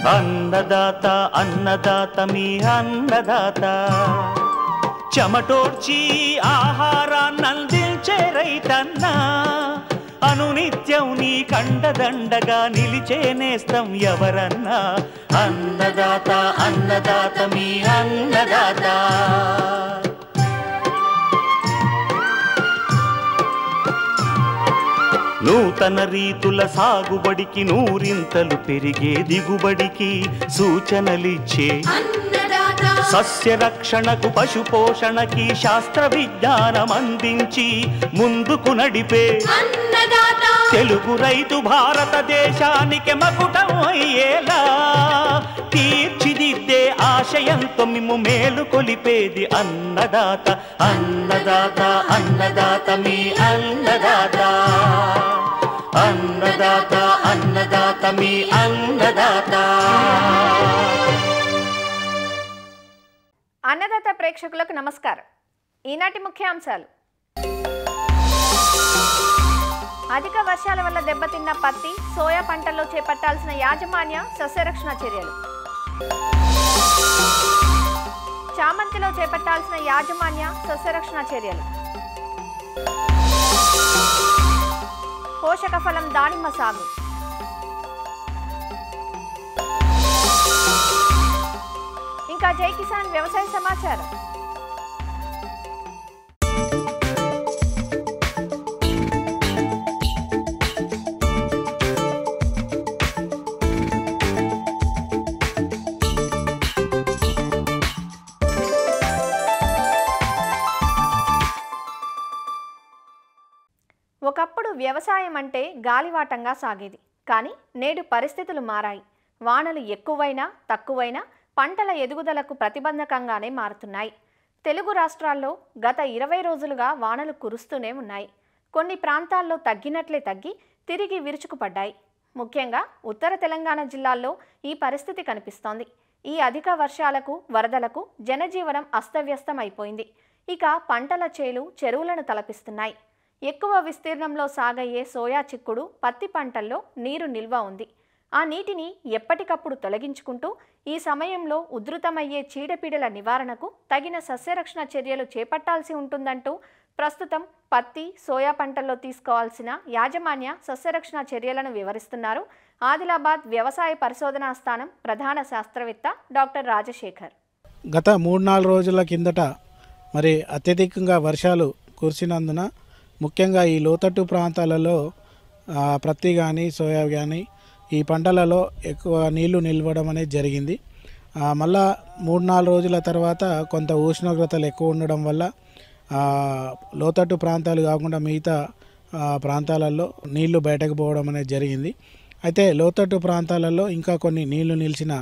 అన్నదాత అన్నదాత మీ అన్నదాత చెమటోడ్చి ఆహారాన్నందించే రైతన్నా అనునిత్యం నీ కండదండగా నిలిచే నేస్తం ఎవరన్నా అన్నదాత అన్నదాత మీ అన్నదాత నూతన రీతుల సాగుబడికి నూరింతలు పెరిగే దిగుబడికి సూచనలిచ్చే సస్య రక్షణకు పశు పోషణకి శాస్త్ర విజ్ఞానం అందించి ముందుకు నడిపే తెలుగు రైతు భారతదేశానికి మకుటం అయ్యేలా తీర్చిదిద్దే ఆశయంతో మిమ్ము మేలు కొలిపేది అన్నదాత అన్నదాత అన్నదాత మీ అన్నదాత అన్నదాత అన్నదాత మీ అన్నదాత. అన్నదాత ప్రేక్షకులకు నమస్కారం. ఈనాటి ముఖ్యాంశాలు: అధిక వర్షాల వల్ల దెబ్బతిన్న పత్తి, సోయా పంటల్లో చేపట్టాల్సిన యాజమాన్య సస్యరక్షణ చర్యలు, చామంతిలో చేపట్టాల్సిన యాజమాన్య సస్యరక్షణ చర్యలు, పోషక ఫలం దానిమ్మ సాగు, ఇంకా జై కిసాన్ వ్యవసాయ సమాచారం. ఒకప్పుడు వ్యవసాయం అంటే గాలివాటంగా సాగేది. కానీ నేడు పరిస్థితులు మారాయి. వానలు ఎక్కువైనా తక్కువైనా పంటల ఎదుగుదలకు ప్రతిబంధకంగానే మారుతున్నాయి. తెలుగు రాష్ట్రాల్లో గత 20 రోజులుగా వానలు కురుస్తూనే ఉన్నాయి. కొన్ని ప్రాంతాల్లో తగ్గినట్లే తగ్గి తిరిగి విరుచుకుపడ్డాయి. ముఖ్యంగా ఉత్తర తెలంగాణ జిల్లాల్లో ఈ పరిస్థితి కనిపిస్తోంది. ఈ అధిక వర్షాలకు, వరదలకు జనజీవనం అస్తవ్యస్తం అయిపోయింది. ఇక పంటల చేలు, చెరువులను తలపిస్తున్నాయి. ఎక్కువ విస్తీర్ణంలో సాగయ్యే సోయా చిక్కుడు, పత్తి పంటల్లో నీరు నిల్వ ఉంది. ఆ నీటిని ఎప్పటికప్పుడు తొలగించుకుంటూ ఈ సమయంలో ఉధృతమయ్యే చీడపీడల నివారణకు తగిన సస్యరక్షణ చర్యలు చేపట్టాల్సి ఉంటుందంటూ ప్రస్తుతం పత్తి, సోయా పంటల్లో తీసుకోవాల్సిన యాజమాన్య సస్యరక్షణ చర్యలను వివరిస్తున్నారు ఆదిలాబాద్ వ్యవసాయ పరిశోధనా స్థానం ప్రధాన శాస్త్రవేత్త డాక్టర్ రాజశేఖర్. గత 3-4 రోజుల కిందట మరి అత్యధికంగా వర్షాలు కురిసినందున ముఖ్యంగా ఈ లోతట్టు ప్రాంతాలలో పత్తి కానీ, సోయా కానీ ఈ పంటలలో ఎక్కువ నీళ్లు నిలవడం అనేది జరిగింది. మళ్ళా 3-4 రోజుల తర్వాత కొంత ఉష్ణోగ్రతలు ఎక్కువ ఉండడం వల్ల లోతట్టు ప్రాంతాలు కాకుండా మిగతా ప్రాంతాలలో నీళ్లు బయటకు పోవడం అనేది జరిగింది. అయితే లోతట్టు ప్రాంతాలలో ఇంకా కొన్ని నీళ్లు నిలిచిన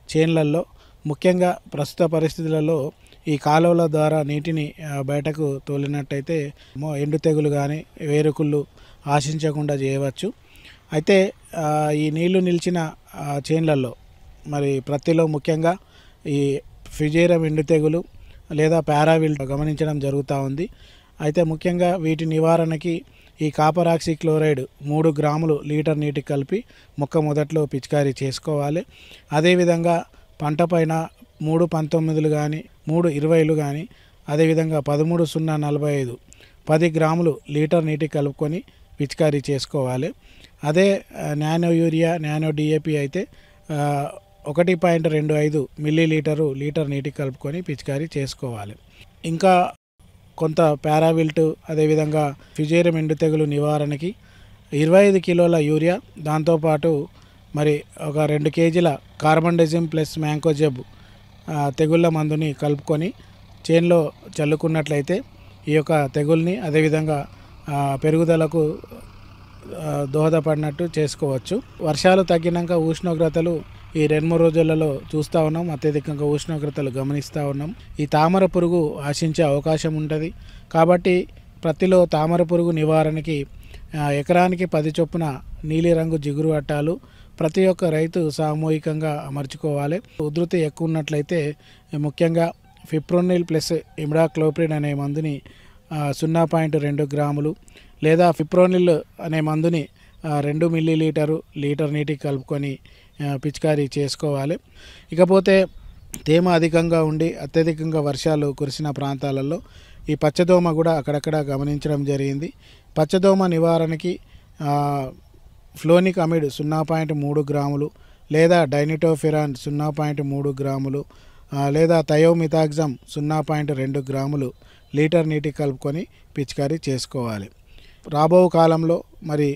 చేన్లలో ముఖ్యంగా ప్రస్తుత పరిస్థితులలో ఈ కాలువల ద్వారా నీటిని బయటకు తోలినట్టయితే ఎండు తెగులు కానీ వేరుకుళ్ళు ఆశించకుండా చేయవచ్చు. అయితే ఈ నీళ్లు నిలిచిన చేన్లలో మరి ప్రత్తిలో ముఖ్యంగా ఈ ఫిజేరియం ఎండు తెగులు లేదా పారావిల్ గమనించడం జరుగుతూ ఉంది. అయితే ముఖ్యంగా వీటి నివారణకి ఈ కాపర్ ఆక్సీ క్లోరైడ్ 3 గ్రాములు లీటర్ నీటికి కలిపి మొక్క మొదట్లో పిచికారీ చేసుకోవాలి. అదేవిధంగా పంట పైన 3-19 కానీ 3-20 కానీ అదేవిధంగా 13-0-45 10 గ్రాములు లీటర్ నీటికి కలుపుకొని పిచికారీ చేసుకోవాలి. అదే నానో యూరియా, నానో డిఏపి అయితే 1.25 మిల్లీలీటరు లీటర్ నీటికి కలుపుకొని పిచికారీ చేసుకోవాలి. ఇంకా కొంత పారావిల్టు అదేవిధంగా ఫిజేరియం ఎండు తెగులు నివారణకి 25 కిలోల యూరియా, దాంతోపాటు మరి ఒక 2 కేజీల కార్బండజిమ్ ప్లస్ మ్యాంకోజెబ్ తెగుళ్ళ మందుని కలుపుకొని చేన్లో చల్లుకున్నట్లయితే ఈ యొక్క తెగుల్ని అదేవిధంగా పెరుగుదలకు దోహదపడినట్టు చేసుకోవచ్చు. వర్షాలు తగ్గినాక ఉష్ణోగ్రతలు ఈ 2-3 రోజులలో చూస్తూ ఉన్నాం. అత్యధికంగా ఉష్ణోగ్రతలు గమనిస్తూ ఉన్నాం. ఈ తామర పురుగు ఆశించే అవకాశం ఉంటుంది. కాబట్టి ప్రతిలో తామర పురుగు నివారణకి ఎకరానికి 10 చొప్పున నీలిరంగు జిగురు అట్టాలు ప్రతి ఒక్క రైతు సామూహికంగా అమర్చుకోవాలి. ఉధృతి ఎక్కువ ఉన్నట్లయితే ముఖ్యంగా ఫిప్రోనిల్ ప్లస్ ఇమిడాక్లోప్రిడ్ అనే మందుని 0.2 గ్రాములు లేదా ఫిప్రోనిల్ అనే మందుని 2 మిల్లీలీటరు లీటర్ నీటికి కలుపుకొని పిచికారీ చేసుకోవాలి. ఇకపోతే తేమ అధికంగా ఉండి అత్యధికంగా వర్షాలు కురిసిన ప్రాంతాలలో ఈ పచ్చదోమ కూడా అక్కడక్కడ గమనించడం జరిగింది. పచ్చదోమ నివారణకి ఫ్లోనిక్ అమిడ్ 0.3 గ్రాములు లేదా డైనిటోఫిరాన్ 0.3 గ్రాములు లేదా థయోమిథాక్సమ్ 0.2 గ్రాములు లీటర్ నీటికి కలుపుకొని పిచికారీ చేసుకోవాలి. రాబో కాలంలో మరి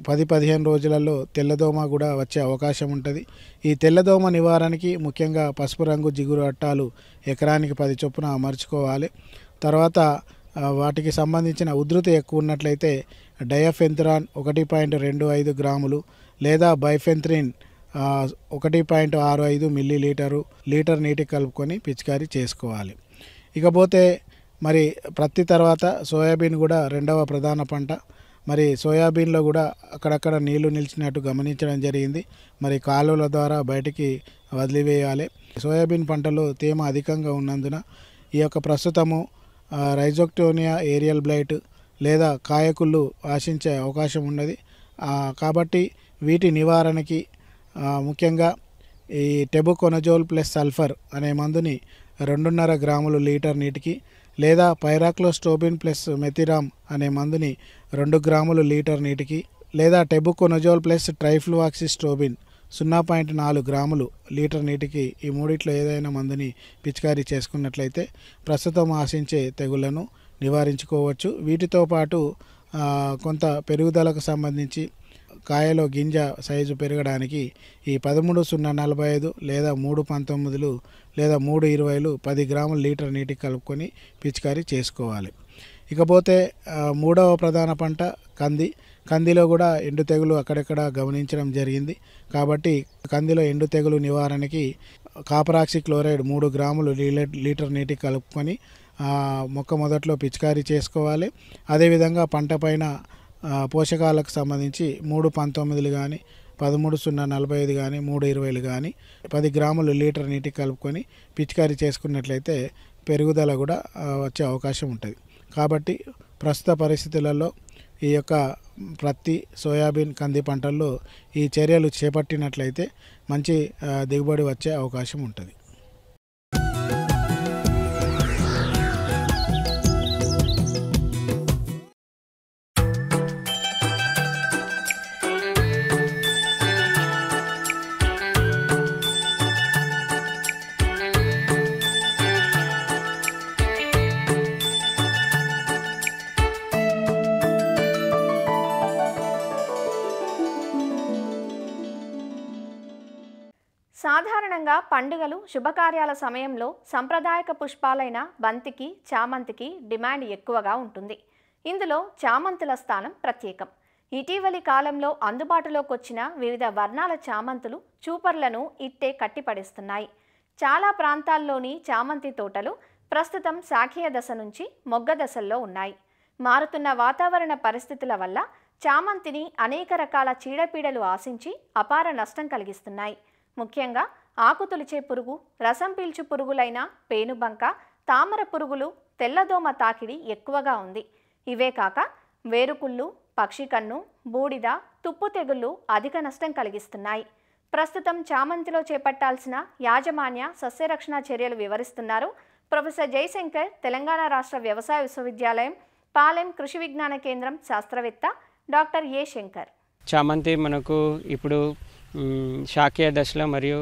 10-15 రోజులలో తెల్లదోమ కూడా వచ్చే అవకాశం ఉంటుంది. ఈ తెల్లదోమ నివారణకి ముఖ్యంగా పసుపు రంగు జిగురు అట్టాలు ఎకరానికి 10 చొప్పున అమర్చుకోవాలి. తర్వాత వాటికి సంబంధించిన ఉధృతి ఎక్కువ ఉన్నట్లయితే డయాఫెంథ్రాన్ 1.25 గ్రాములు లేదా బైఫెంథ్రిన్ 1.65 మిల్లీలీటరు లీటర్ నీటికి కలుపుకొని పిచికారీ చేసుకోవాలి. ఇకపోతే మరి ప్రతి తర్వాత సోయాబీన్ కూడా రెండవ ప్రధాన పంట. మరి సోయాబీన్లో కూడా అక్కడక్కడ నీళ్లు నిలిచినట్టు గమనించడం జరిగింది. మరి కాలువల ద్వారా బయటికి వదిలివేయాలి. సోయాబీన్ పంటలో తేమ అధికంగా ఉన్నందున ఈ యొక్క ప్రస్తుతము రైజోక్టోనియా ఏరియల్ బ్లైట్ లేదా కాయకుళ్ళు ఆశించే అవకాశం ఉన్నది. కాబట్టి వీటి నివారణకి ముఖ్యంగా ఈ టెబుకొనజోల్ ప్లస్ సల్ఫర్ అనే మందుని 2.5 గ్రాములు లీటర్ నీటికి లేదా పైరాక్లోస్టోబిన్ ప్లస్ మెథిరామ్ అనే మందుని 2 గ్రాములు లీటర్ నీటికి లేదా టెబుకొనజోల్ ప్లస్ ట్రైఫ్లూవాక్సిస్టోబిన్ 0.4 గ్రాములు లీటర్ నీటికి ఈ మూడిట్లో ఏదైనా మందుని పిచికారీ చేసుకున్నట్లయితే ప్రస్తుతం ఆశించే తెగుళ్లను నివారించుకోవచ్చు. వీటితో పాటు కొంత పెరుగుదలకు సంబంధించి కాయలో గింజ సైజు పెరగడానికి ఈ 13-0-45 లేదా 3-19 లేదా 3-20 10 గ్రాముల లీటర్ నీటికి కలుపుకొని పిచికారీ చేసుకోవాలి. ఇకపోతే మూడవ ప్రధాన పంట కందిలో కూడా ఎండు తెగులు అక్కడక్కడ గమనించడం జరిగింది. కాబట్టి కందిలో ఎండు తెగులు నివారణకి కాపరాక్సి క్లోరైడ్ 3 గ్రాములు లీటర్ నీటికి కలుపుకొని మొక్క మొదట్లో పిచికారీ చేసుకోవాలి. అదేవిధంగా పంట పైన పోషకాలకు సంబంధించి 3-19 కానీ 13-0-45 కానీ 3-20 కానీ 10 గ్రాములు లీటర్ నీటికి కలుపుకొని పిచికారీ చేసుకున్నట్లయితే పెరుగుదల కూడా వచ్చే అవకాశం ఉంటుంది. కాబట్టి ప్రస్తుత పరిస్థితులలో ఈ యొక్క ప్రత్తి, సోయాబీన్, కంది పంటల్లో ఈ చర్యలు చేపట్టినట్లయితే మంచి దిగుబడి వచ్చే అవకాశం ఉంటుంది. సాధారణంగా పండుగలు, శుభకార్యాల సమయంలో సంప్రదాయక పుష్పాలైన బంతికి, చామంతికి డిమాండ్ ఎక్కువగా ఉంటుంది. ఇందులో చామంతుల స్థానం ప్రత్యేకం. ఇటీవలి కాలంలో అందుబాటులోకి వచ్చిన వివిధ వర్ణాల చామంతులు చూపర్లను ఇట్టే కట్టిపడేస్తున్నాయి. చాలా ప్రాంతాల్లోని చామంతి తోటలు ప్రస్తుతం శాఖీయ దశ నుంచి మొగ్గ దశల్లో ఉన్నాయి. మారుతున్న వాతావరణ పరిస్థితుల వల్ల చామంతిని అనేక రకాల చీడపీడలు ఆశించి అపార నష్టం కలిగిస్తున్నాయి. ముఖ్యంగా ఆకు తొలిచే పురుగు, రసం పీల్చు పురుగులైన పేనుబంక, తామర పురుగులు, తెల్లదోమ తాకిడి ఎక్కువగా ఉంది. ఇవే కాక వేరుకుళ్ళు, పక్షికన్ను, బూడిద, తుప్పు తెగుళ్లు అధిక నష్టం కలిగిస్తున్నాయి. ప్రస్తుతం చామంతిలో చేపట్టాల్సిన యాజమాన్య సస్యరక్షణ చర్యలు వివరిస్తున్నారు ప్రొఫెసర్ జయశంకర్, తెలంగాణ రాష్ట్ర వ్యవసాయ విశ్వవిద్యాలయం పాలెం కృషి విజ్ఞాన కేంద్రం శాస్త్రవేత్త డాక్టర్ ఏ శంకర్. చామంతి మనకు ఇప్పుడు శాఖీయ దశలో మరియు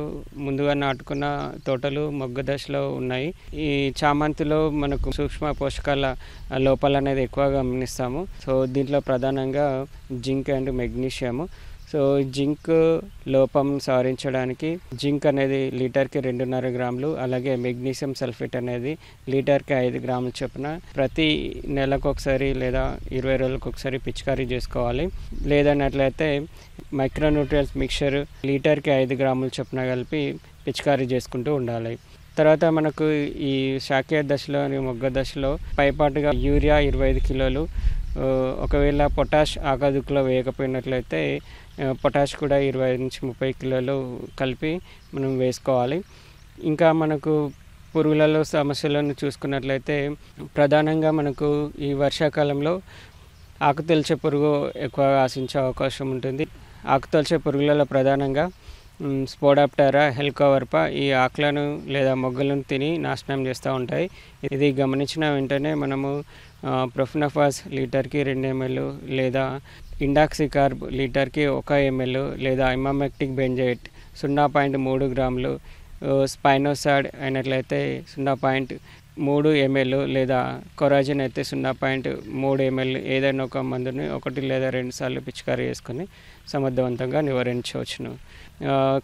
ముందుగా నాటుకున్న తోటలు మొగ్గ దశలో ఉన్నాయి. ఈ చామంతిలో మనకు సూక్ష్మ పోషకాల లోపాలు అనేది ఎక్కువగా గమనిస్తాము. సో దీంట్లో ప్రధానంగా zinc and magnesium. So zinc లోపం సవరించడానికి జింక్ అనేది లీటర్కి 2.5 గ్రాములు, అలాగే మెగ్నీషియం సల్ఫేట్ అనేది లీటర్కి 5 గ్రాములు చొప్పున ప్రతి నెలకు ఒకసారి లేదా 20 రోజులకు ఒకసారి పిచికారీ చేసుకోవాలి. లేదన్నట్లయితే మైక్రోన్యూట్రియన్స్ మిక్చర్ లీటర్కి 5 గ్రాములు చొప్పున కలిపి పిచికారీ చేసుకుంటూ ఉండాలి. తర్వాత మనకు ఈ శాఖీయ దశలోని మొగ్గ దశలో పైపాటుగా యూరియా 25 కిలోలు, ఒకవేళ పొటాష్ ఆకాదుకులో వేయకపోయినట్లయితే పొటాష్ కూడా 20 నుంచి 30 కిలోలు కలిపి మనం వేసుకోవాలి. ఇంకా మనకు పురుగులలో సమస్యలను చూసుకున్నట్లయితే ప్రధానంగా మనకు ఈ వర్షాకాలంలో ఆకు తొలిచే పురుగు ఎక్కువగా ఆశించే అవకాశం ఉంటుంది. ఆకుతొలచే పురుగులలో ప్రధానంగా స్పోడాప్టెరా, హెలికోవర్పా ఈ ఆకులను లేదా మొగ్గలను తిని నాశనం చేస్తూ ఉంటాయి. ఇది గమనించిన వెంటనే మనము ప్రొఫెనోఫాస్ లీటర్కి 2 ml లేదా ఇండాక్సికార్బ్ లీటర్కి 1 ml లేదా ఇమామెక్టిక్ బెంజైట్ 0.3 గ్రాములు, స్పైనోసాడ్ అయినట్లయితే 0.3 ml లేదా కొరాజిన్ అయితే 0.3 ml ఏదైనా ఒక మందుని 1 లేదా 2 సార్లు పిచికారీ చేసుకొని సమర్థవంతంగా నివారించవచ్చును.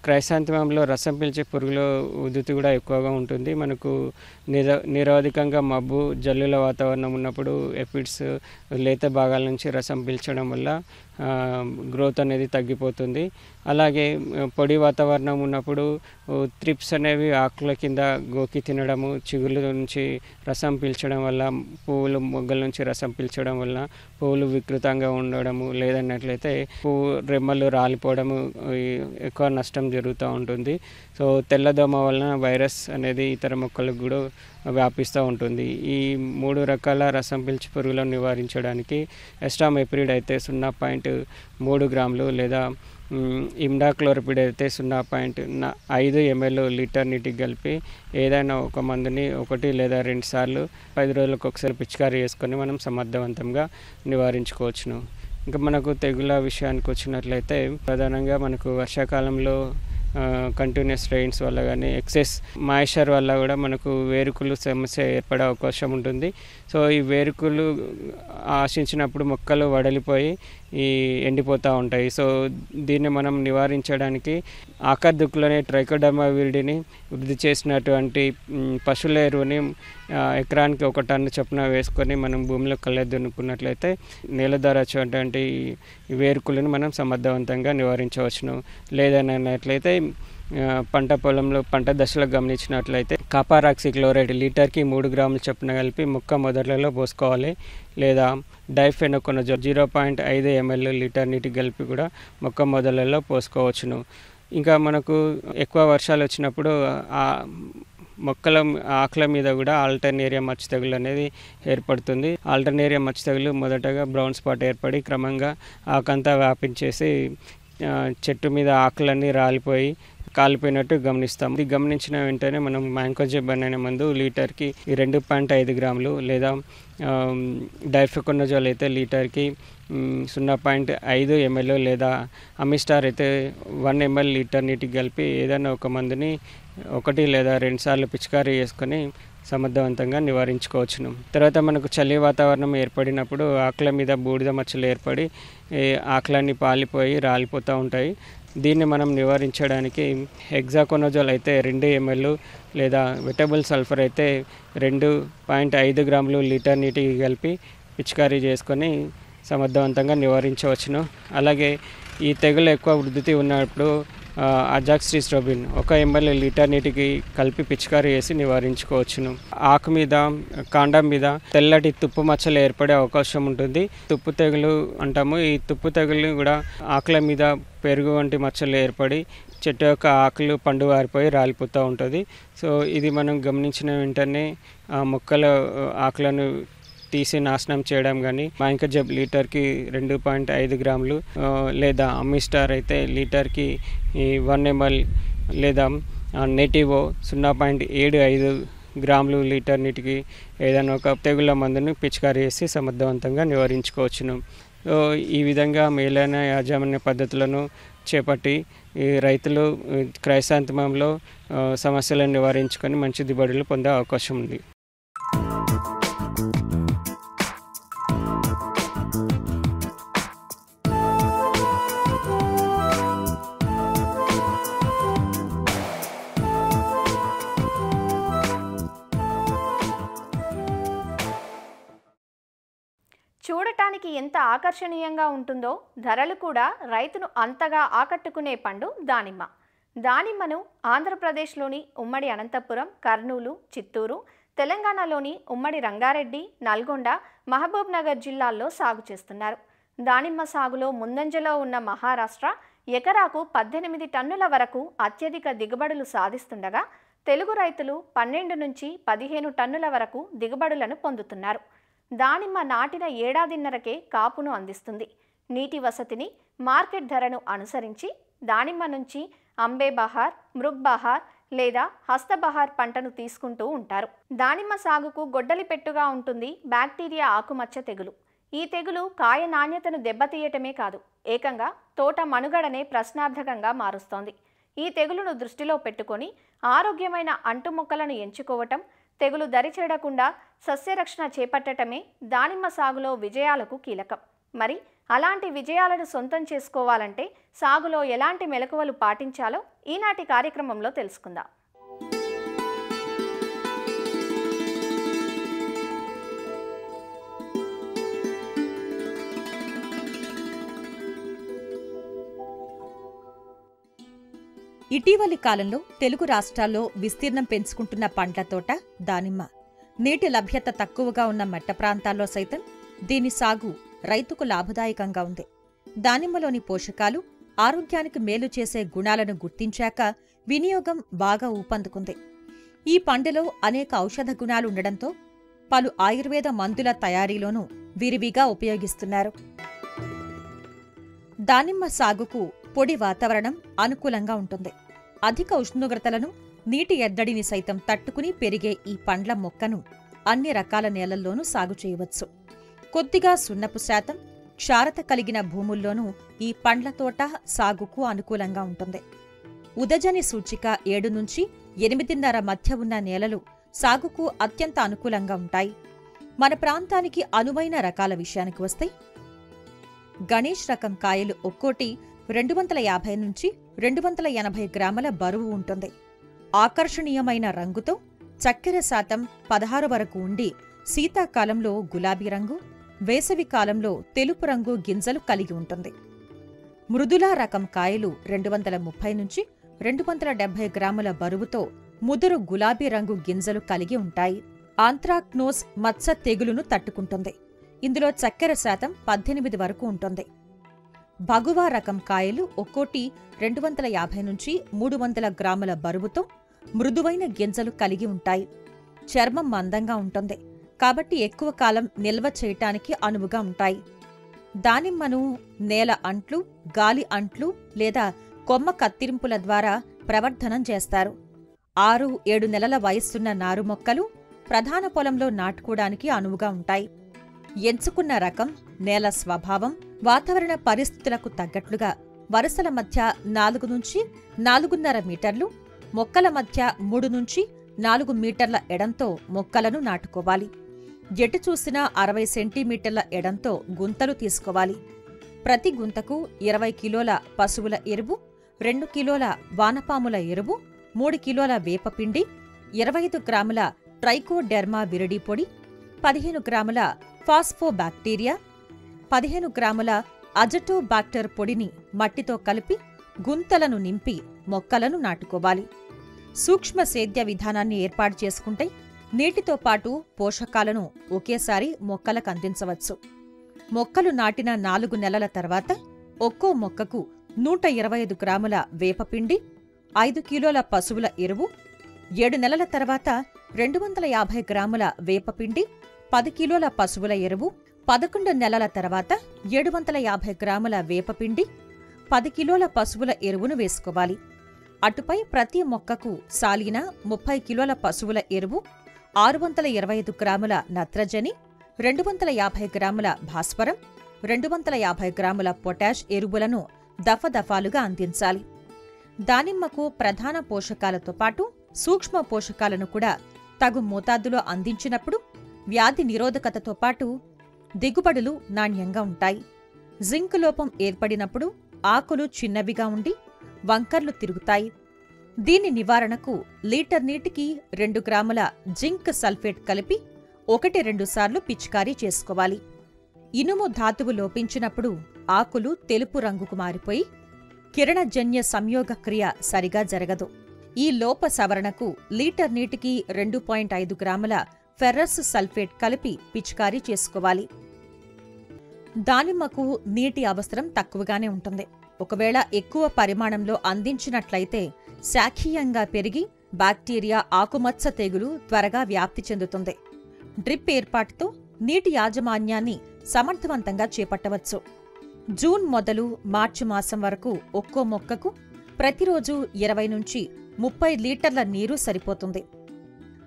క్రైసాంతిమంలో రసం పీల్చే పురుగుల ఉధృతి కూడా ఎక్కువగా ఉంటుంది. మనకు నిరోధకంగా మబ్బు, జల్లుల వాతావరణం ఉన్నప్పుడు ఎపిడ్స్ లేత భాగాల నుంచి రసం పీల్చడం వల్ల గ్రోత్ అనేది తగ్గిపోతుంది. అలాగే పొడి వాతావరణం ఉన్నప్పుడు త్రిప్స్ అనేవి ఆకుల కింద గోకి తినడము, చిగుళ్ళ నుంచి రసం పీల్చడం వల్ల, పువ్వులు మొగ్గల నుంచి రసం పీల్చడం వల్ల పువ్వులు వికృతంగా ఉండడము, లేదన్నట్లయితే పువ్వు రెమ్మలు రాలిపోవడము ఎక్కువ నష్టం జరుగుతూ ఉంటుంది. సో తెల్లదోమ వలన వైరస్ అనేది ఇతర మొక్కలకు కూడా వ్యాపిస్తూ ఉంటుంది. ఈ 3 రకాల రసం పీల్చే పురుగులను నివారించడానికి ఎస్టామెప్రిడ్ అయితే 0.3 గ్రాములు లేదా ఇమ్డాక్లోర్పిడ్ అయితే 0.5 ml లీటర్ నీటికి కలిపి ఏదైనా ఒక మందుని 1 లేదా 2 సార్లు 10 రోజులకు ఒకసారి పిచికారీ చేసుకొని మనం సమర్థవంతంగా నివారించుకోవచ్చును. ఇంకా మనకు తెగుల విషయానికి వచ్చినట్లయితే ప్రధానంగా మనకు వర్షాకాలంలో కంటిన్యూస్ రెయిన్స్ వల్ల కానీ ఎక్సెస్ మాయిశ్చర్ వల్ల కూడా మనకు వేరుకులు సమస్య ఏర్పడే అవకాశం ఉంటుంది. సో ఈ వేరుకులు ఆశించినప్పుడు మొక్కలు వడలిపోయి ఎండిపోతూ ఉంటాయి. సో దీన్ని మనం నివారించడానికి ఆఖరి దుక్కులోనే ట్రైకోడర్మా విరిడిని వృద్ధి చేసినటువంటి పశువుల ఎరువుని ఎకరానికి 1 టన్ను చొప్పున వేసుకొని మనం భూమిలో దున్నుకున్నట్లయితే నేల ద్వారా వచ్చేటువంటి వేరుకులను మనం సమర్థవంతంగా నివారించవచ్చును. లేదన్నట్లయితే పంట పొలంలో పంట దశలో గమనించినట్లయితే కాపర్ ఆక్సిక్లోరైడ్ లీటర్కి 3 గ్రాముల చొప్పున కలిపి మొక్క మొదళ్లలో పోసుకోవాలి. లేదా డైఫెనోకొనజోల్ 0.5 ml లీటర్ నీటికి కలిపి కూడా మొక్క మొదళ్లలో పోసుకోవచ్చును. ఇంకా మనకు ఎక్కువ వర్షాలు వచ్చినప్పుడు మొక్కల ఆకుల మీద కూడా ఆల్టర్నేరియా మచ్చ తెగులు అనేది ఏర్పడుతుంది. ఆల్టర్నేరియా మచ్చ తెగులు మొదటగా బ్రౌన్ స్పాట్ ఏర్పడి క్రమంగా ఆకంతా వ్యాపించేసి చెట్టు మీద ఆకులన్నీ రాలిపోయి కాలిపోయినట్టు గమనిస్తాం. ఇది గమనించిన వెంటనే మనం మ్యాంకోజెబ్ అనే మందు లీటర్కి 2.5 గ్రాములు లేదా డైఫెకొనజోల్ అయితే లీటర్కి 0.5 ml లేదా అమిస్టార్ అయితే 1 ml లీటర్ నీటికి కలిపి ఏదైనా ఒక మందుని 1 లేదా 2 సార్లు పిచికారీ చేసుకొని సమర్థవంతంగా నివారించుకోవచ్చును. తర్వాత మనకు చలి వాతావరణం ఏర్పడినప్పుడు ఆకుల మీద బూడిద మచ్చలు ఏర్పడి ఆకులన్నీ పాలిపోయి రాలిపోతూ ఉంటాయి. దీన్ని మనం నివారించడానికి హెగ్జాకోనజోల్ అయితే 2 ml లేదా వెటబుల్ సల్ఫర్ అయితే 2.5 గ్రాములు లీటర్ నీటికి కలిపి పిచికారీ చేసుకొని సమర్థవంతంగా నివారించవచ్చును. అలాగే ఈ తెగులు ఎక్కువ వృద్ధి ఉన్నప్పుడు అజాక్సిస్ట్రోబిన్ 1 ml లీటర్ నీటికి కలిపి పిచికారీ చేసి నివారించుకోవచ్చును. ఆకు మీద, కాండం మీద తెల్లటి తుప్పు మచ్చలు ఏర్పడే అవకాశం ఉంటుంది. తుప్పు తెగులు అంటాము. ఈ తుప్పు తెగులు కూడా ఆకుల మీద పెరుగు వంటి మచ్చలు ఏర్పడి చెట్టు యొక్క ఆకులు పండు వారిపోయి రాలిపోతూ ఉంటుంది. సో ఇది మనం గమనించిన వెంటనే మొక్కల ఆకులను తీసి నాశనం చేయడం కానీ మ్యాంకోజెబ్ లీటర్కి 2.5 గ్రాములు లేదా అమిస్టార్ అయితే లీటర్కి 1 ml లేదా నెటివో 0.75 గ్రాములు లీటర్ నీటికి ఏదైనా ఒక తెగుళ్ళ మందును పిచికారీ చేసి సమర్థవంతంగా నివారించుకోవచ్చును. ఈ విధంగా మేలైన యాజమాన్య పద్ధతులను చేపట్టి ఈ రైతులు క్రైసాంతిమంలో సమస్యలను నివారించుకొని మంచి దిగుబడులు పొందే అవకాశం ఉంది. చూడటానికి ఎంత ఆకర్షణీయంగా ఉంటుందో ధరలు కూడా రైతును అంతగా ఆకట్టుకునే పండు దానిమ్మ. దానిమ్మను ఆంధ్రప్రదేశ్లోని ఉమ్మడి అనంతపురం, కర్నూలు, చిత్తూరు, తెలంగాణలోని ఉమ్మడి రంగారెడ్డి, నల్గొండ, మహబూబ్ నగర్ జిల్లాల్లో సాగు చేస్తున్నారు. దానిమ్మ సాగులో ముందంజలో ఉన్న మహారాష్ట్ర ఎకరాకు 18 టన్నుల వరకు అత్యధిక దిగుబడులు సాధిస్తుండగా తెలుగు రైతులు 12 నుంచి 15 టన్నుల వరకు దిగుబడులను పొందుతున్నారు. దానిమ్మ నాటిన ఏడాదిన్నరకే కాపును అందిస్తుంది. నీటి వసతిని మార్కెట్ ధరను అనుసరించి దానిమ్మ నుంచి అంబే బహార్, మృగ్ బహార్ లేదా హస్తబహార్ పంటను తీసుకుంటూ ఉంటారు. దానిమ్మ సాగుకు గొడ్డలి పెట్టుగా ఉంటుంది బ్యాక్టీరియా ఆకుమచ్చ తెగులు. ఈ తెగులు కాయ నాణ్యతను దెబ్బతీయటమే కాదు, ఏకంగా తోట మనుగడనే ప్రశ్నార్థకంగా మారుస్తోంది. ఈ తెగులును దృష్టిలో పెట్టుకొని ఆరోగ్యమైన అంటు మొక్కలను ఎంచుకోవటం, తెగులు దరిచేరకుండా సస్యరక్షణ చేపట్టటమే దానిమ్మ సాగులో విజయాలకు కీలకం. మరి అలాంటి విజయాలను సొంతం చేసుకోవాలంటే సాగులో ఎలాంటి మెలకువలు పాటించాలో ఈనాటి కార్యక్రమంలో తెలుసుకుందాం. ఇటీవలి కాలంలో తెలుగు రాష్ట్రాల్లో విస్తీర్ణం పెంచుకుంటున్న పండ్ల తోట దానిమ్మ. నీటి లభ్యత తక్కువగా ఉన్న మెట్ట ప్రాంతాల్లో సైతం దీని సాగు రైతుకు లాభదాయకంగా ఉంది. దానిమ్మలోని పోషకాలు, ఆరోగ్యానికి మేలు చేసే గుణాలను గుర్తించాక వినియోగం బాగా ఊపందుకుంది. ఈ పండులో అనేక ఔషధ గుణాలుండడంతో పలు ఆయుర్వేద మందుల తయారీలోనూ విరివిగా ఉపయోగిస్తున్నారు. దానిమ్మ సాగుకు పొడి వాతావరణం అనుకూలంగా ఉంటుంది. అధిక ఉష్ణోగ్రతలను, నీటి ఎద్దడిని సైతం తట్టుకుని పెరిగే ఈ పండ్ల మొక్కను అన్ని రకాల నేలల్లోనూ సాగు చేయవచ్చు. కొద్దిగా సున్నపు శాతం, క్షారత కలిగిన భూముల్లోనూ ఈ పండ్ల తోట సాగుకు అనుకూలంగా ఉంటుంది. ఉదజని సూచిక 7 నుంచి 8.5 మధ్య ఉన్న నేలలు సాగుకు అత్యంత అనుకూలంగా ఉంటాయి. మన ప్రాంతానికి అనువైన రకాల విషయానికి వస్తే గణేష్ రకం కాయలు ఒక్కోటి 250 నుంచి 280 గ్రాముల బరువు ఉంటుంది. ఆకర్షణీయమైన రంగుతో చక్కెర శాతం 16 వరకు ఉండి శీతాకాలంలో గులాబీ రంగు, వేసవి కాలంలో తెలుపు రంగు గింజలు కలిగి ఉంటుంది. మృదులా రకం కాయలు 230 నుంచి 270 గ్రాముల బరువుతో ముదురు గులాబీ రంగు గింజలు కలిగి ఉంటాయి. ఆంత్రాక్నోస్ మత్స తెగులును తట్టుకుంటుంది. ఇందులో చక్కెర శాతం 18 వరకు ఉంటుంది. భగువా రకం కాయలు ఒక్కోటి 250 నుంచి 300 గ్రాముల బరువుతో మృదువైన గింజలు కలిగి ఉంటాయి. చర్మం మందంగా ఉంటుంది కాబట్టి ఎక్కువ కాలం నిల్వ చేయటానికి అనువుగా ఉంటాయి. దానిమ్మను నేల అంట్లు, గాలి అంట్లు లేదా కొమ్మ కత్తిరింపుల ద్వారా ప్రవర్ధనం చేస్తారు. 6-7 నెలల వయస్సున్న నారు మొక్కలు ప్రధాన పొలంలో నాటుకోవడానికి అనువుగా ఉంటాయి. ఎంచుకున్న రకం, నేల స్వభావం, వాతావరణ పరిస్థితులకు తగ్గట్లుగా వరుసల మధ్య 4 నుంచి 4.5 మీటర్లు, మొక్కల మధ్య 3 నుంచి 4 మీటర్ల ఎడంతో మొక్కలను నాటుకోవాలి. ఎటు చూసినా 60 సెంటీమీటర్ల ఎడంతో గుంతలు తీసుకోవాలి. ప్రతి గుంతకు 20 కిలోల పశువుల ఎరువు, 2 కిలోల వానపాముల ఎరువు, 3 కిలోల వేపపిండి, 25 గ్రాముల ట్రైకోడెర్మా విరిడి పొడి, 15 గ్రాముల ఫాస్ఫోబాక్టీరియా, 15 గ్రాముల అజటోబాక్టర్ పొడిని మట్టితో కలిపి గుంతలను నింపి మొక్కలను నాటుకోవాలి. సూక్ష్మ సేద్య విధానాన్ని ఏర్పాటు చేసుకుంటే నీటితో పాటు పోషకాలను ఒకేసారి మొక్కలకు అందించవచ్చు. మొక్కలు నాటిన 4 నెలల తర్వాత ఒక్కో మొక్కకు 125 గ్రాముల వేపపిండి, 5 కిలోల పశువుల ఎరువు, 7 నెలల తర్వాత 250 గ్రాముల వేపపిండి, 10 కిలోల పశువుల ఎరువు, 11 నెలల తర్వాత 750 గ్రాముల వేపపిండి, 10 కిలోల పశువుల ఎరువును వేసుకోవాలి. అటుపై ప్రతి మొక్కకు సాలిన 30 కిలోల పశువుల ఎరువు, 625 గ్రాముల నత్రజని, 250 గ్రాముల భాస్వరం, 250 గ్రాముల పొటాష్ ఎరువులను దఫదఫాలుగా అందించాలి. దానిమ్మకు ప్రధాన పోషకాలతో పాటు సూక్ష్మ పోషకాలను కూడా తగు మోతాదులో అందించినప్పుడు వ్యాధి నిరోధకతతో పాటు దిగుబడులు నాణ్యంగా ఉంటాయి. జింక్ లోపం ఏర్పడినప్పుడు ఆకులు చిన్నవిగా ఉండి వంకర్లు తిరుగుతాయి. దీని నివారణకు లీటర్ నీటికి 2 గ్రాముల జింక్ సల్ఫేట్ కలిపి 1-2 సార్లు పిచికారీ చేసుకోవాలి. ఇనుము ధాతువు లోపించినప్పుడు ఆకులు తెలుపు రంగుకు మారిపోయి కిరణజన్య సంయోగ క్రియ సరిగా జరగదు. ఈ లోప సవరణకు లీటర్ నీటికి 2.5 గ్రాముల ఫెర్రస్ సల్ఫేట్ కలిపి పిచికారీ చేసుకోవాలి. దానిమ్మకు నీటి అవసరం తక్కువగానే ఉంటుంది. ఒకవేళ ఎక్కువ పరిమాణంలో అందించినట్లయితే శాఖీయంగా పెరిగి బ్యాక్టీరియా ఆకుమచ్చ తెగులు త్వరగా వ్యాప్తి చెందుతుంది. డ్రిప్ ఏర్పాటుతో నీటి యాజమాన్యాన్ని సమర్థవంతంగా చేపట్టవచ్చు. జూన్ మొదలు మార్చి మాసం వరకు ఒక్కో మొక్కకు ప్రతిరోజు 20 నుంచి 30 లీటర్ల నీరు సరిపోతుంది.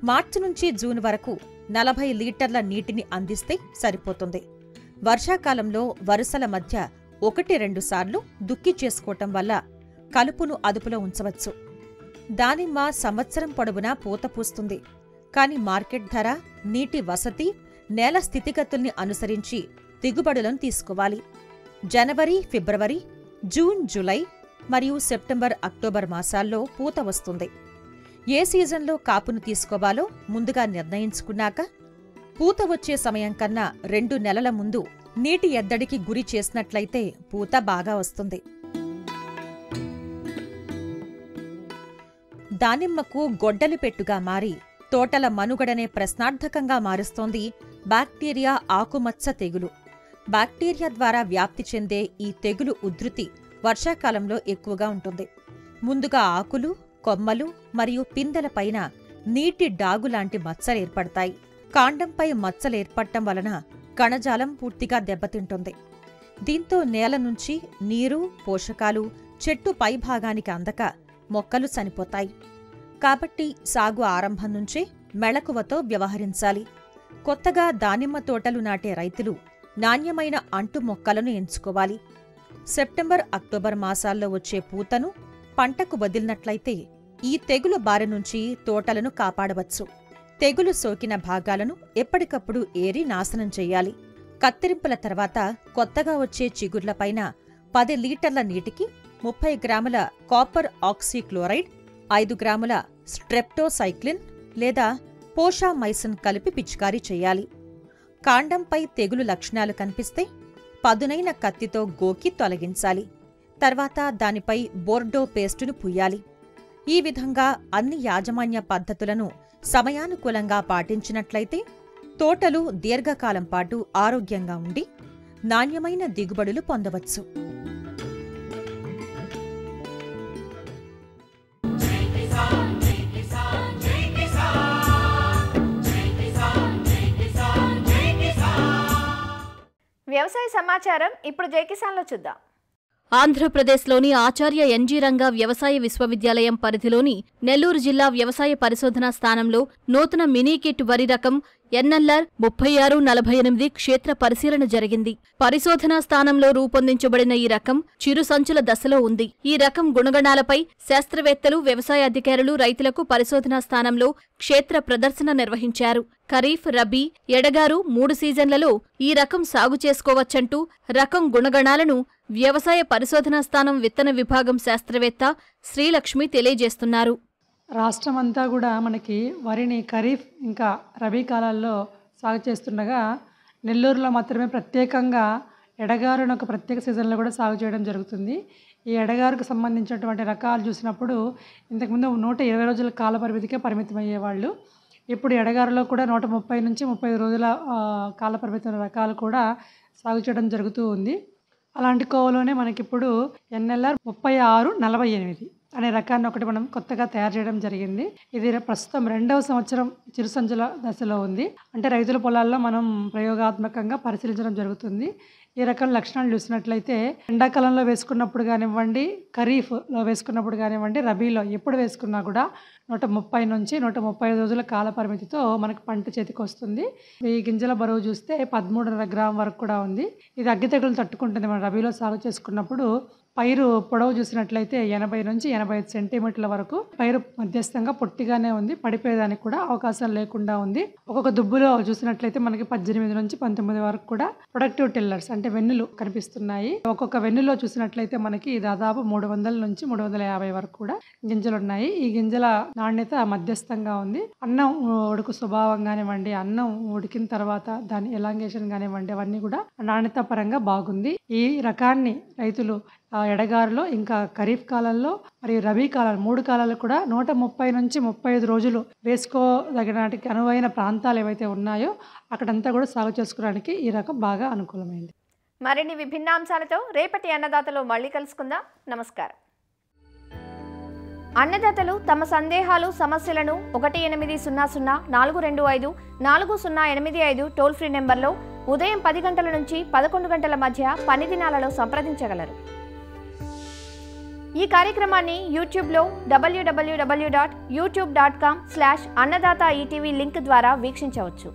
మార్చి నుంచి జూన్ వరకు 40 లీటర్ల నీటిని అందిస్తే సరిపోతుంది. వర్షాకాలంలో వరుసల మధ్య 1-2 సార్లు దుక్కి చేసుకోవటం వల్ల కలుపును అదుపులో ఉంచవచ్చు. దానిమ్మ సంవత్సరం పొడవునా పూత పూస్తుంది. కాని మార్కెట్ ధర, నీటి వసతి, నేల స్థితిగతుల్ని అనుసరించి దిగుబడులను తీసుకోవాలి. జనవరి, ఫిబ్రవరి, జూన్, జూలై మరియు సెప్టెంబర్, అక్టోబర్ మాసాల్లో పూత వస్తుంది. ఏ సీజన్లో కాపును తీసుకోవాలో ముందుగా నిర్ణయించుకున్నాక పూత వచ్చే సమయం కన్నా 2 నెలల ముందు నీటి ఎద్దడికి గురి చేసినట్లయితే పూత బాగా వస్తుంది. దానిమ్మకు గొడ్డలి పెట్టుగా మారి తోటల మనుగడనే ప్రశ్నార్థకంగా మారుస్తోంది బ్యాక్టీరియా ఆకుమచ్చ తెగులు. బ్యాక్టీరియా ద్వారా వ్యాప్తి చెందే ఈ తెగులు ఉధృతి వర్షాకాలంలో ఎక్కువగా ఉంటుంది. ముందుగా ఆకులు, కొమ్మలు మరియు పిందెలపైన నీటి డాగులాంటి మచ్చలేర్పడతాయి. కాండంపై మచ్చలేర్పడటం వలన కణజాలం పూర్తిగా దెబ్బతింటుంది. దీంతో నేల నుంచి నీరు, పోషకాలు చెట్టు పైభాగానికి అందక మొక్కలు చనిపోతాయి. కాబట్టి సాగు ఆరంభం నుంచే మెళకువతో వ్యవహరించాలి. కొత్తగా దానిమ్మ తోటలు నాటే రైతులు నాణ్యమైన అంటు మొక్కలను ఎంచుకోవాలి. సెప్టెంబర్, అక్టోబర్ మాసాల్లో వచ్చే పూతను పంటకు వదిలినట్లయితే ఈ తెగులు బారి నుంచి తోటలను కాపాడవచ్చు. తెగులు సోకిన భాగాలను ఎప్పటికప్పుడు ఏరి నాశనం చెయ్యాలి. కత్తిరింపుల తర్వాత కొత్తగా వచ్చే చిగుర్లపైన 10 లీటర్ల నీటికి 30 గ్రాముల కాపర్ ఆక్సీక్లోరైడ్, 5 గ్రాముల స్ట్రెప్టోసైక్లిన్ లేదా పోషామైసిన్ కలిపి పిచికారీ చెయ్యాలి. కాండంపై తెగులు లక్షణాలు కనిపిస్తే పదునైన కత్తితో గోకి తొలగించాలి. తర్వాత దానిపై బోర్డో పేస్టును పుయ్యాలి. ఈ విధంగా అన్ని యాజమాన్య పద్ధతులను సమయానుకూలంగా పాటించినట్లయితే తోటలు దీర్ఘకాలం పాటు ఆరోగ్యంగా ఉండి నాణ్యమైన దిగుబడులు పొందవచ్చు. వ్యవసాయ సమాచారం ఇప్పుడు జై కిసాన్లో చూద్దాం. ఆంధ్రప్రదేశ్లోని ఆచార్య ఎన్జీ రంగా వ్యవసాయ విశ్వవిద్యాలయం పరిధిలోని నెల్లూరు జిల్లా వ్యవసాయ పరిశోధనా స్థానంలో నూతన మినీ కిట్ వరి రకం ఎన్ఎల్ఆర్ 3648 క్షేత్ర పరిశీలన జరిగింది. పరిశోధనా స్థానంలో రూపొందించబడిన ఈ రకం చిరు సంచుల దశలో ఉంది. ఈ రకం గుణగణాలపై శాస్త్రవేత్తలు, వ్యవసాయ అధికారులు రైతులకు పరిశోధనా స్థానంలో క్షేత్ర ప్రదర్శన నిర్వహించారు. ఖరీఫ్, రబీ, ఎడగారు 3 సీజన్లలో ఈ రకం సాగు చేసుకోవచ్చంటూ రకం గుణగణాలను వ్యవసాయ పరిశోధనా స్థానం విత్తన విభాగం శాస్త్రవేత్త శ్రీలక్ష్మి తెలియజేస్తున్నారు. రాష్ట్రమంతా కూడా మనకి వరిని ఖరీఫ్ ఇంకా రబీ కాలాల్లో సాగు చేస్తుండగా నెల్లూరులో మాత్రమే ప్రత్యేకంగా ఎడగారును ఒక ప్రత్యేక సీజన్లో కూడా సాగు చేయడం జరుగుతుంది. ఈ ఎడగారుకు సంబంధించినటువంటి రకాలు చూసినప్పుడు ఇంతకుముందు 120 రోజుల కాల పరిమితికే పరిమితం అయ్యేవాళ్ళు. ఇప్పుడు ఎడగారులో కూడా 130 నుంచి 35 రోజుల కాల పరిమితి రకాలు కూడా సాగు చేయడం జరుగుతూ ఉంది. అలాంటి కోవలోనే మనకిప్పుడు ఎన్ఎల్ఆర్ 3648 అనే రకాన్ని ఒకటి మనం కొత్తగా తయారు చేయడం జరిగింది. ఇది ప్రస్తుతం 2వ సంవత్సరం చిరుసంచుల దశలో ఉంది. అంటే రైతుల పొలాల్లో మనం ప్రయోగాత్మకంగా పరిశీలించడం జరుగుతుంది. ఈ రకం లక్షణాలు చూసినట్లయితే ఎండాకాలంలో వేసుకున్నప్పుడు కానివ్వండి, ఖరీఫ్లో వేసుకున్నప్పుడు కానివ్వండి, రబీలో ఎప్పుడు వేసుకున్నా కూడా 130 నుంచి 135 రోజుల కాల పరిమితితో మనకు పంట చేతికి వస్తుంది. ఈ గింజల బరువు చూస్తే 13.5 గ్రామ్ వరకు కూడా ఉంది. ఇది అగ్గి తెగులు తట్టుకుంటుంది. మనం రబీలో సాగు చేసుకున్నప్పుడు పైరు పొడవు చూసినట్లయితే 80 నుంచి 85 సెంటీమీటర్ల వరకు పైరు మధ్యస్థంగా పొట్టిగానే ఉంది. పడిపోయేదానికి కూడా అవకాశం లేకుండా ఉంది. ఒక్కొక్క దుబ్బులో చూసినట్లయితే మనకి 18 నుంచి 19 వరకు కూడా ప్రొడక్టివ్ టిల్లర్స్ అంటే వెన్నులు కనిపిస్తున్నాయి. ఒక్కొక్క వెన్నులో చూసినట్లయితే మనకి దాదాపు 300 నుంచి 350 వరకు కూడా గింజలు ఉన్నాయి. ఈ గింజల నాణ్యత మధ్యస్థంగా ఉంది. అన్నం ఉడుకు స్వభావం కానివ్వండి, అన్నం ఉడికిన తర్వాత దాని ఎలాంగేషన్ కానివ్వండి, అవన్నీ కూడా నాణ్యత పరంగా బాగుంది. ఈ రకాన్ని రైతులు ఎడగారులో ఇంకా ఖరీఫ్ కాలంలో మరియు రబీ కాలం 3 కాలాలు కూడా 130 నుంచి 35 రోజులు వేసుకోదగినటికి అనువైన ప్రాంతాలు ఏవైతే ఉన్నాయో అక్కడంతా కూడా సాగు చేసుకోవడానికి ఈ రకం బాగా అనుకూలమైంది. మరిన్ని విభిన్న అంశాలతో రేపటి అన్నదాతలో మళ్ళీ కలుసుకుందాం. నమస్కారం. అన్నదాతలు తమ సందేహాలు, సమస్యలను 1800 425 4085 టోల్ ఫ్రీ నెంబర్లో ఉదయం 10 గంటల నుంచి 11 గంటల మధ్య పని దినాలలో సంప్రదించగలరు. ఈ కార్యక్రమాన్ని యూట్యూబ్లో www.youtube.com/annadaata ETV లింక్ ద్వారా వీక్షించవచ్చు.